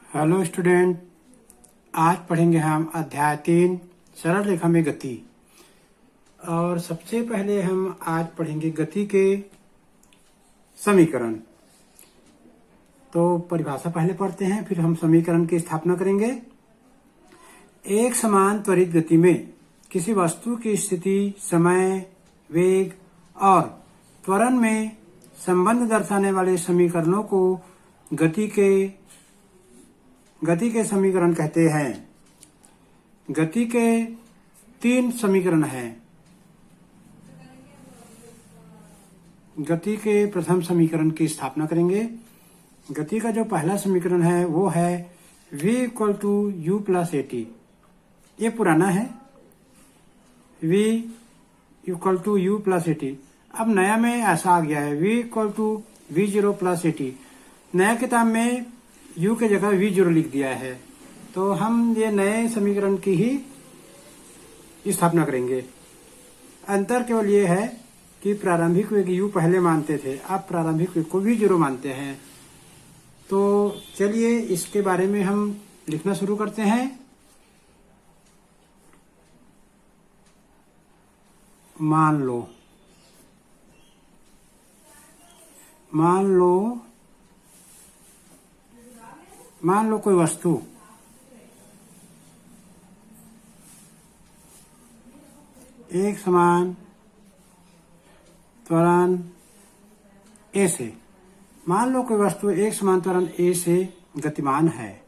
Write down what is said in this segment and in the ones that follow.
Hello student, आज पढ़ेंगे हम अध्याय 3 सरल रेखा में गति। और सबसे पहले हम आज पढ़ेंगे गति के समीकरण। तो परिभाषा पहले पढ़ते हैं, फिर हम समीकरण की स्थापना करेंगे। एक समान त्वरित गति में किसी वस्तु की स्थिति, समय, वेग और त्वरण में संबंध दर्शाने वाले समीकरणों को गति के समीकरण कहते हैं। गति के 3 समीकरण हैं। गति के प्रथम समीकरण की स्थापना करेंगे। गति का जो पहला समीकरण है वो है v = u + at। ये पुराना है, v = u + at। अब नया में ऐसा आ गया है v = v0 + at। नया किताब में u के जगह v0 लिख दिया है। तो हम ये नए समीकरण की ही स्थापना करेंगे। अंतर केवल ये है कि प्रारंभिक वेग u पहले मानते थे, अब प्रारंभिक वेग को v0 मानते हैं। तो चलिए इसके बारे में हम लिखना शुरू करते हैं। मान लो कोई वस्तु एक समान त्वरण a से, मान लो कोई वस्तु एक समान त्वरण a से गतिमान है।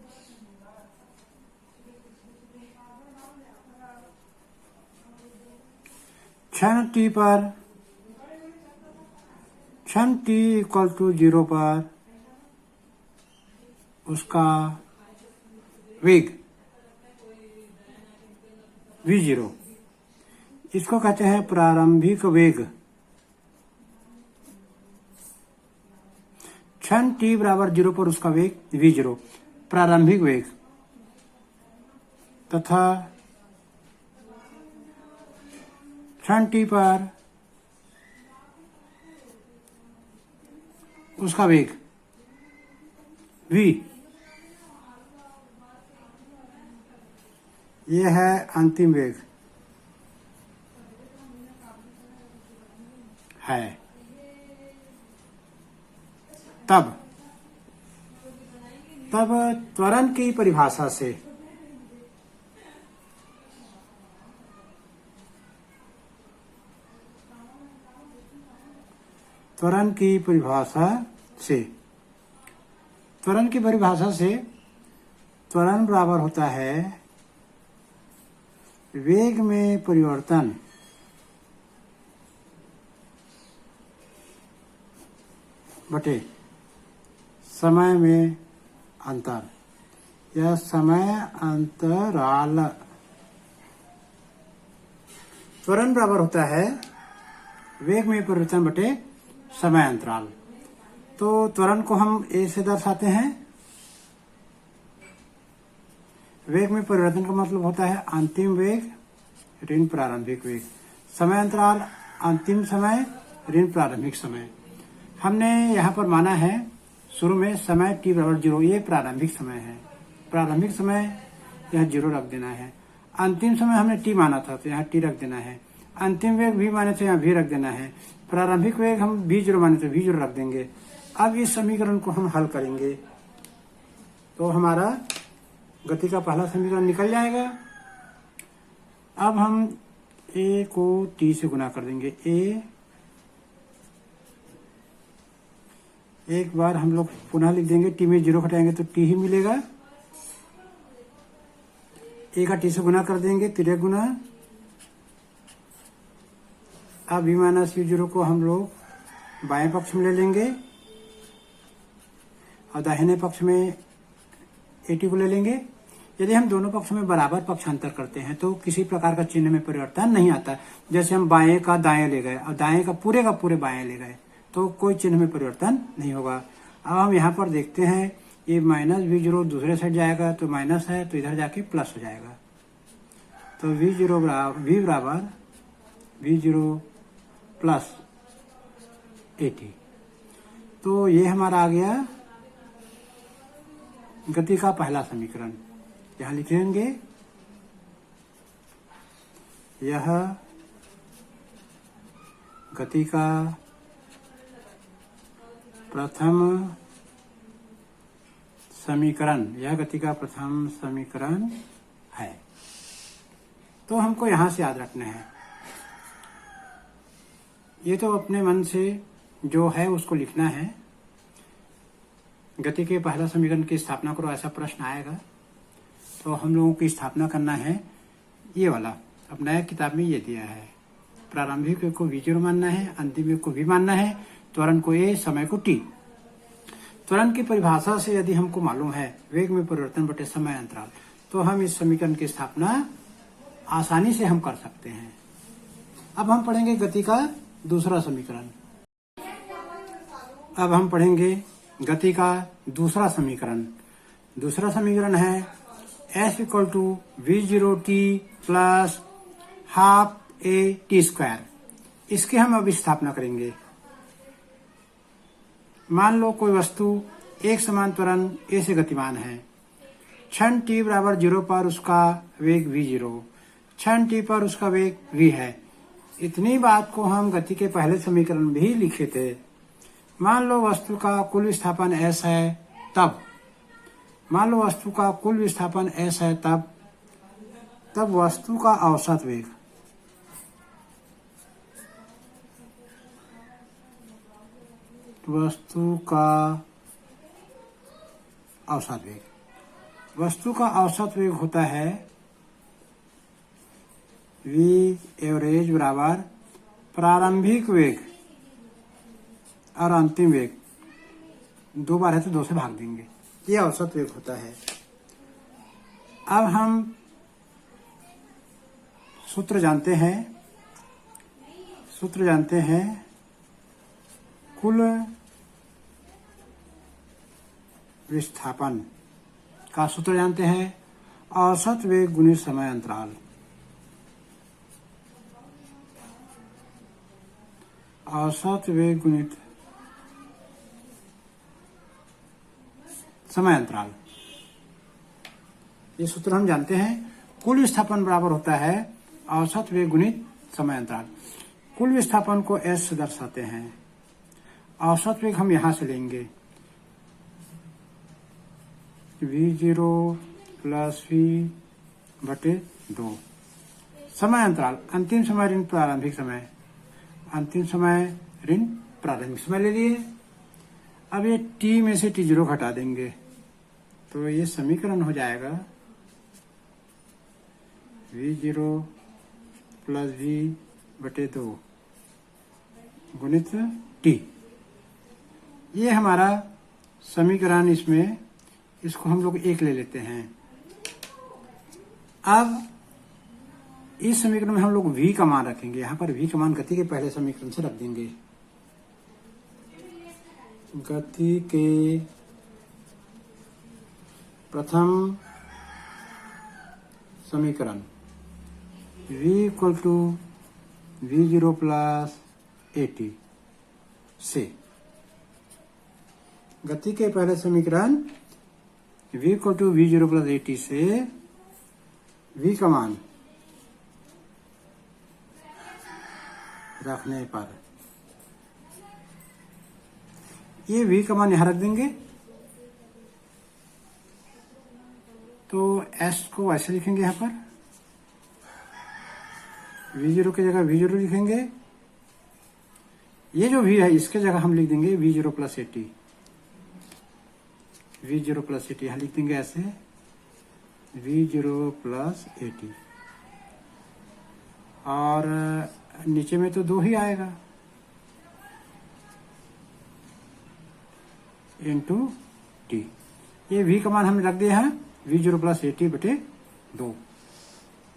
क्षण t = 0 पर उसका वेग v0, इसको कहते हैं प्रारंभिक वेग। क्षण t = 0 पर उसका वेग v0 प्रारंभिक वेग, तथा क्षण t पर उसका वेग v, यह है अंतिम वेग है। तब त्वरण की परिभाषा से त्वरण की परिभाषा से त्वरण बराबर होता है वेग में परिवर्तन बटे समय में अंतर या समय अंतराल। त्वरण बराबर होता है वेग में परिवर्तन बटे समय अंतराल। तो त्वरण को हम a से दर्शाते हैं। वेग में परिवर्तन का मतलब होता है अंतिम वेग ऋण प्रारंभिक वेग, समय अंतराल अंतिम समय ऋण प्रारंभिक समय। हमने यहाँ पर माना है शुरू में समय t = 0, ये प्रारंभिक समय है। प्रारंभिक समय यहाँ 0 रख देना है। अंतिम समय हमने t माना था तो यहाँ t रख देना है। अंतिम वेग v माने तो यहाँ v रख देना है। प्रारंभिक वेग हम v0 माने तो v0 रख देंगे। अब इस समीकरण को हम हल करेंगे तो हमारा गति का पहला समीकरण निकल जाएगा। अब हम a को t से गुना कर देंगे। एक बार हम लोग पुनः लिख देंगे, t में 0 घटाएंगे तो t ही मिलेगा। a का t से गुना कर देंगे, तिरक गुना। अब v - u0 को हम लोग बाएं पक्ष में ले लेंगे और दाहिने पक्ष में at को ले लेंगे। यदि हम दोनों पक्ष में बराबर पक्षांतर करते हैं तो किसी प्रकार का चिन्ह में परिवर्तन नहीं आता। जैसे हम बाएं का दाएं ले गए और दाएं का पूरे बाएं ले गए तो कोई चिन्ह में परिवर्तन नहीं होगा। अब हम यहाँ पर देखते हैं ये -v0 दूसरे साइड जाएगा तो माइनस है तो इधर जाके प्लस हो जाएगा। तो v0 + at। तो ये हमारा आ गया गति का पहला समीकरण यहां लिखेंगे, यह गति का प्रथम समीकरण, यह गति का प्रथम समीकरण है। तो हमको यहां से याद रखना है, ये तो अपने मन से जो है उसको लिखना है। गति के पहला समीकरण की स्थापना करो, ऐसा प्रश्न आएगा तो हम लोगों की स्थापना करना है ये वाला। अब नया किताब में ये दिया है, प्रारंभिक वेग को v0 मानना है, अंतिम वेग को v मानना है, त्वरण को a, समय को t। त्वरण की परिभाषा से यदि हमको मालूम है वेग में परिवर्तन बटे समय अंतराल, तो हम इस समीकरण की स्थापना आसानी से हम कर सकते हैं। अब हम पढ़ेंगे गति का दूसरा समीकरण। अब हम पढ़ेंगे गति का दूसरा समीकरण। दूसरा समीकरण है s equal to v0t plus half a t square. इसके हम अब स्थापना करेंगे। मान लो कोई वस्तु एक समान त्वरण a से गतिमान है, क्षण t बराबर 0 पर उसका वेग v0, क्षण t पर उसका वेग v है। इतनी बात को हम गति के पहले समीकरण में भी लिखे थे। मान लो वस्तु का कुल विस्थापन s है, तब मान लो वस्तु का कुल विस्थापन s है, तब वस्तु का औसत वेग, वस्तु का औसत वेग, वस्तु का औसत वेग होता है v एवरेज बराबर प्रारंभिक वेग और अंतिम वेग, 2 बार है तो 2 से भाग देंगे, ये औसत वेग होता है। अब हम सूत्र जानते हैं, कुल विस्थापन का सूत्र जानते हैं, औसत वेग गुणित समय अंतराल। औसत वेग गुणित समय अंतराल, ये सूत्र हम जानते हैं। कुल विस्थापन बराबर होता है औसत वेग गुणित समय अंतराल। कुल विस्थापन को s से दर्शाते हैं, औसत वेग हम यहां से लेंगे v0 प्लस v बटे 2। समय अंतराल अंतिम समय ऋण प्रारंभिक समय, अंतिम समय ऋण प्रारंभिक समय ले लिए। अब ये t में से t0 घटा देंगे तो ये समीकरण हो जाएगा v0 प्लस v बटे 2 गुणित t। ये हमारा समीकरण, इसमें इसको हम लोग 1 ले लेते हैं। अब इस समीकरण में हम लोग v का मान रखेंगे, यहाँ पर v का मान गति के पहले समीकरण से रख देंगे। गति के प्रथम समीकरण v equal to v0 plus at से, गति के पहले समीकरण v equal to v0 plus at से v का मान रखने पर ये v का मान यहां रख देंगे, तो s को ऐसे लिखेंगे, यहां पर v0 की जगह v0 लिखेंगे। ये जो v है इसके जगह हम लिख देंगे v0 plus at, v0 plus at यहां लिख देंगे ऐसे v0 प्लस at, और नीचे में तो 2 ही आएगा इंटू टी। ये v का मान हमने रख दिया है v0 प्लस at बटे 2।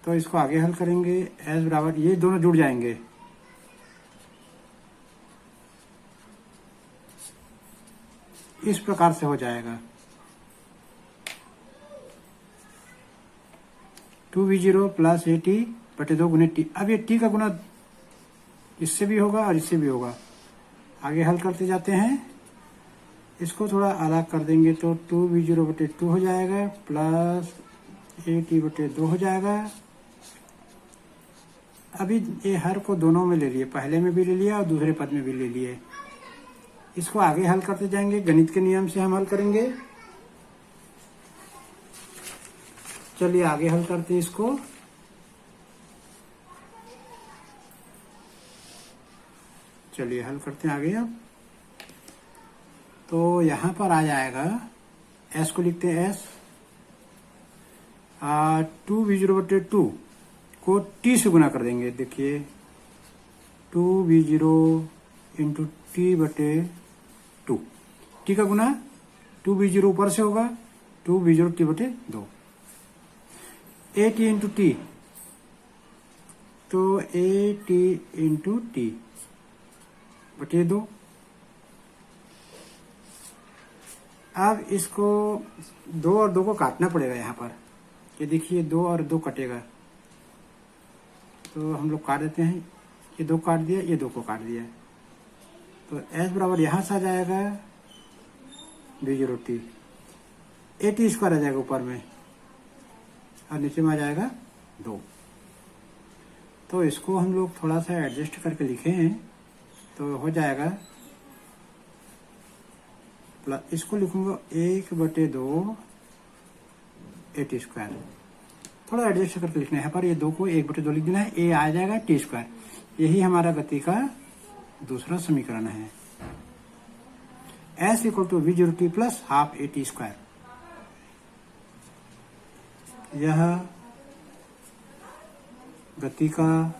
तो इसको आगे हल करेंगे, s बराबर, ये दोनों जुड़ जाएंगे, इस प्रकार से हो जाएगा 2v0 प्लस at बटे 2 गुने t। अब ये t का गुना इससे भी होगा और इससे भी होगा। आगे हल करते जाते हैं, इसको थोड़ा अलग कर देंगे तो 2v0/2 हो जाएगा प्लस at/2 हो जाएगा। अभी ये हर को दोनों में ले लिए, पहले में भी ले लिया और दूसरे पद में भी ले लिए। इसको आगे हल करते जाएंगे, गणित के नियम से हम हल करेंगे। चलिए आगे हल करते हैं इसको। चलिए हल करते हैं आगे। अब तो यहां पर आ जाएगा, s को लिखते हैं s, 2v0/2 को t से गुना कर देंगे। देखिए 2v0 इंटू t/2, t का गुना 2v0 ऊपर से होगा, 2v0 t/2, at into T, तो at इंटू t/2। अब इसको 2 और 2 को काटना पड़ेगा यहाँ पर। ये देखिए 2 और 2 कटेगा, तो हम लोग काट देते हैं। ये 2 काट दिया, ये 2 को काट दिया, तो s बराबर यहाँ से आ जाएगा v0t, at² आ जाएगा ऊपर में और नीचे में आ जाएगा 2। तो इसको हम लोग थोड़ा सा एडजस्ट करके लिखे हैं तो हो जाएगा, प्लस इसको लिखूंगा 1/2 at²। थोड़ा एडजस्ट करके लिखना है, यहाँ पर ये 2 को 1/2 लिख देना है, a आ जाएगा t²। यही हमारा गति का दूसरा समीकरण है। s = v0t plus half at²। यह गति का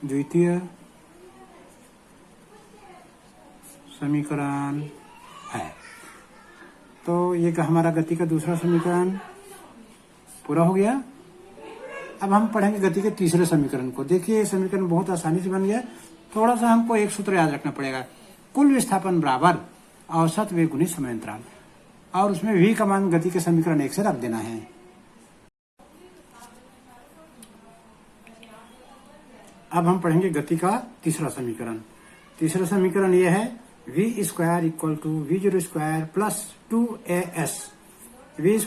द्वितीय समीकरण है। तो ये हमारा गति का दूसरा समीकरण पूरा हो गया। अब हम पढ़ेंगे गति के तीसरे समीकरण को। देखिए ये समीकरण बहुत आसानी से बन गया। थोड़ा सा हमको एक सूत्र याद रखना पड़ेगा, कुल विस्थापन बराबर औसत वेग गुणित समय अंतराल, और उसमें v का मान गति के समीकरण 1 से रख देना है। अब हम पढ़ेंगे गति का तीसरा समीकरण। तीसरा समीकरण यह है v² = v0² plus 2as। v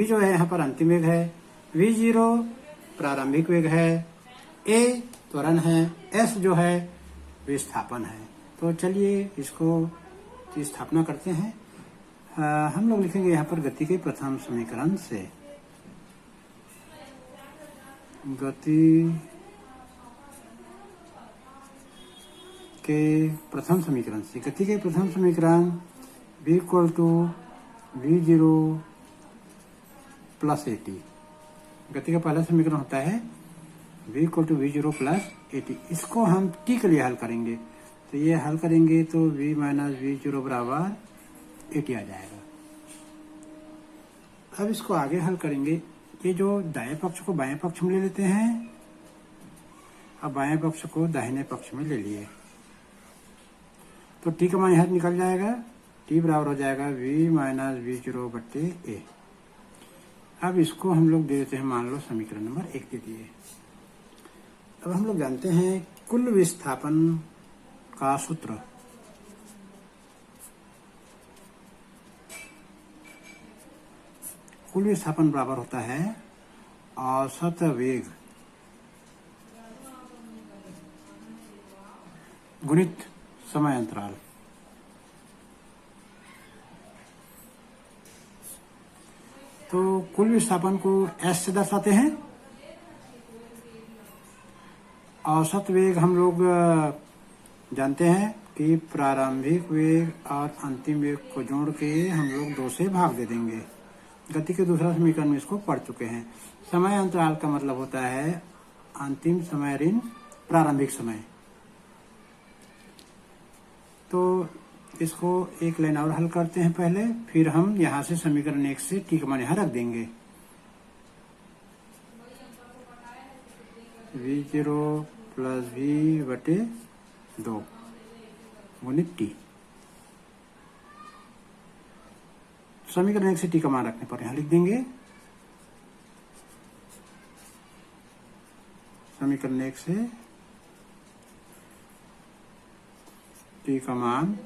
जो है यहाँ पर अंतिम वेग है, v0 प्रारंभिक वेग है, a त्वरण है, s जो है विस्थापन है। तो चलिए इसको स्थापना करते हैं। हम लोग लिखेंगे यहाँ पर गति के प्रथम समीकरण से, गति के प्रथम समीकरण से। गति के प्रथम समीकरण v = v0 प्लस at। गति का पहला समीकरण होता है v = v0 प्लस at। इसको हम t के लिए हल करेंगे, तो ये हल करेंगे तो v - v0 बराबर at आ जाएगा। अब इसको आगे हल करेंगे। ये जो दाएं पक्ष को बाएं पक्ष में ले लेते हैं, अब बाएं पक्ष को दाहिने पक्ष में ले लिए, तो t का मान यहाँ निकल जाएगा, t बराबर हो जाएगा v - v0/a। अब इसको हम लोग दे देते हैं, मान लो समीकरण नंबर 1 दे दिए। अब हम लोग जानते हैं कुल विस्थापन का सूत्र। कुल विस्थापन बराबर होता है औसत वेग गुणित समय अंतराल। तो कुल विस्थापन को s से दर्शाते हैं। औसत वेग हम लोग जानते हैं कि प्रारंभिक वेग और अंतिम वेग को जोड़ के हम लोग 2 से भाग दे देंगे। गति के दूसरा समीकरण में इसको पढ़ चुके हैं। समय अंतराल का मतलब होता है अंतिम समय ऋण प्रारंभिक समय। तो इसको एक लाइन और हल करते हैं पहले, फिर हम यहाँ से समीकरण 1 से t का मान यहाँ रख देंगे। v0 प्लस v/2 गुणित t। समीकरण 1 से t का मान रखने पर यहाँ लिख देंगे। समीकरण 1 से टी का मान,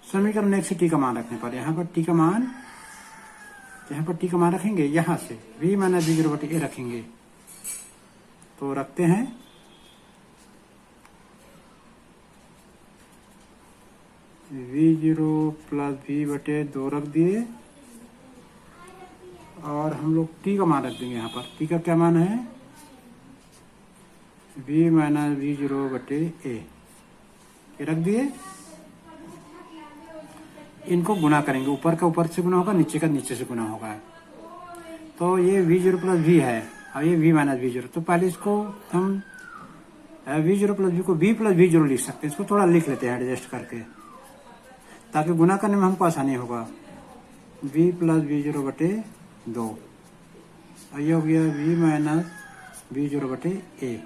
समीकरण 1 से टी का मान रखने पर यहाँ पर टी का मान, रखेंगे यहाँ से v माइनस v0 बटे ए रखेंगे। तो रखते हैं v0 प्लस v बटे 2 रख दिए और हम लोग टी का मान रख देंगे। यहाँ पर टी का क्या मान है, v माइनस v0 बटे ए रख दिए। इनको गुना करेंगे, ऊपर का ऊपर से गुना होगा, नीचे का नीचे से गुना होगा। तो ये v0 प्लस v है और ये v माइनस v0। तो पहले इसको हम v0 प्लस v को v प्लस v0 लिख सकते हैं। इसको थोड़ा लिख लेते हैं एडजस्ट करके, ताकि गुना करने में हमको आसानी होगा। v प्लस v0 बटे 2 और ये हो गया v माइनस v0 बटे ए।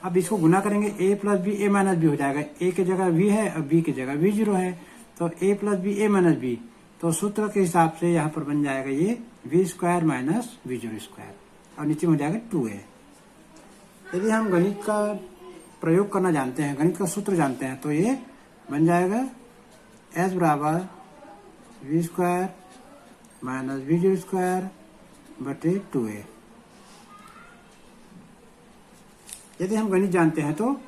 अब इसको गुना करेंगे, a plus b a minus b हो जाएगा। a की जगह v है और b की जगह v0 है, तो a plus b a minus b। तो सूत्र के हिसाब से यहाँ पर बन जाएगा ये v square minus v0 square और नीचे में हो जाएगा 2a। यदि हम गणित का प्रयोग करना जानते हैं, गणित का सूत्र जानते हैं, तो ये बन जाएगा s बराबर v square minus v0 square बटे 2a। यदि हम गणित जानते हैं तो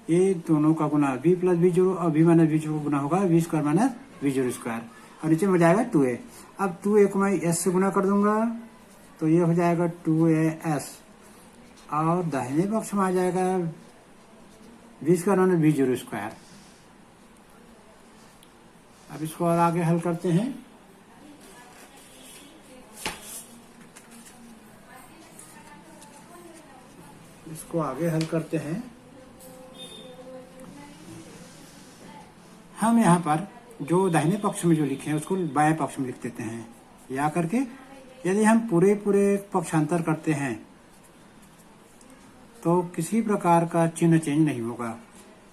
ये दोनों का गुना v प्लस v0 और v माइनस v0 का गुना होगा v square minus v0 square और नीचे में हो जाएगा 2a। अब 2a को मैं s से गुना कर दूंगा तो ये हो जाएगा 2as और दाहिने पक्ष में आ जाएगा v square minus v0 square. अब इसको और आगे हल करते हैं। इसको आगे हल करते हैं। हम यहाँ पर जो दाहिने पक्ष में जो लिखे हैं उसको बाएं पक्ष में लिख देते हैं या करके। यदि हम पूरे पक्षांतर करते हैं तो किसी प्रकार का चिन्ह चेंज नहीं होगा।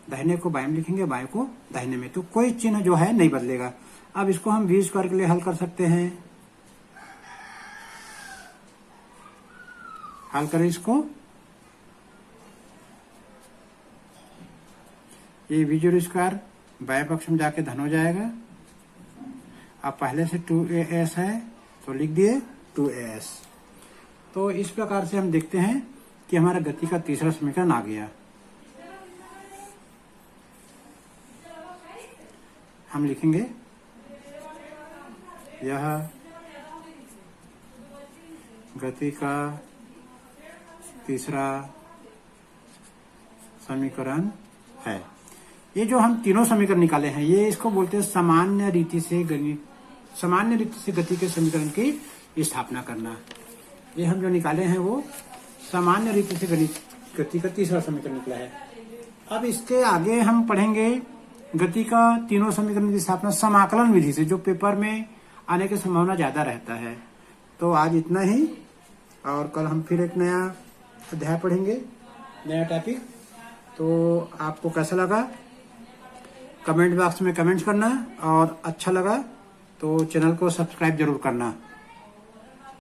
दाहिने को बाएं में लिखेंगे, बाएं को दाहिने में, तो कोई चिन्ह जो है नहीं बदलेगा। अब इसको हम v स्क्वायर के लिए हल कर सकते हैं। हल करें इसको, ये v0 स्क्वायर बाएं पक्ष में जाके धन हो जाएगा। अब पहले से 2as है तो लिख दिए 2as। तो इस प्रकार से हम देखते हैं कि हमारा गति का तीसरा समीकरण आ गया। हम लिखेंगे यह गति का तीसरा समीकरण है। ये जो हम तीनों समीकरण निकाले हैं, ये इसको बोलते हैं सामान्य रीति से गति के समीकरण की स्थापना करना। ये हम जो निकाले हैं वो सामान्य रीति से गति का तीसरा समीकरण निकला है। अब इसके आगे हम पढ़ेंगे गति का तीनों समीकरण की स्थापना समाकलन विधि से, जो पेपर में आने की संभावना ज्यादा रहता है। तो आज इतना ही और कल हम फिर एक नया अध्याय पढ़ेंगे, नया टॉपिक। तो आपको कैसा लगा कमेंट बॉक्स में कमेंट्स करना और अच्छा लगा तो चैनल को सब्सक्राइब जरूर करना।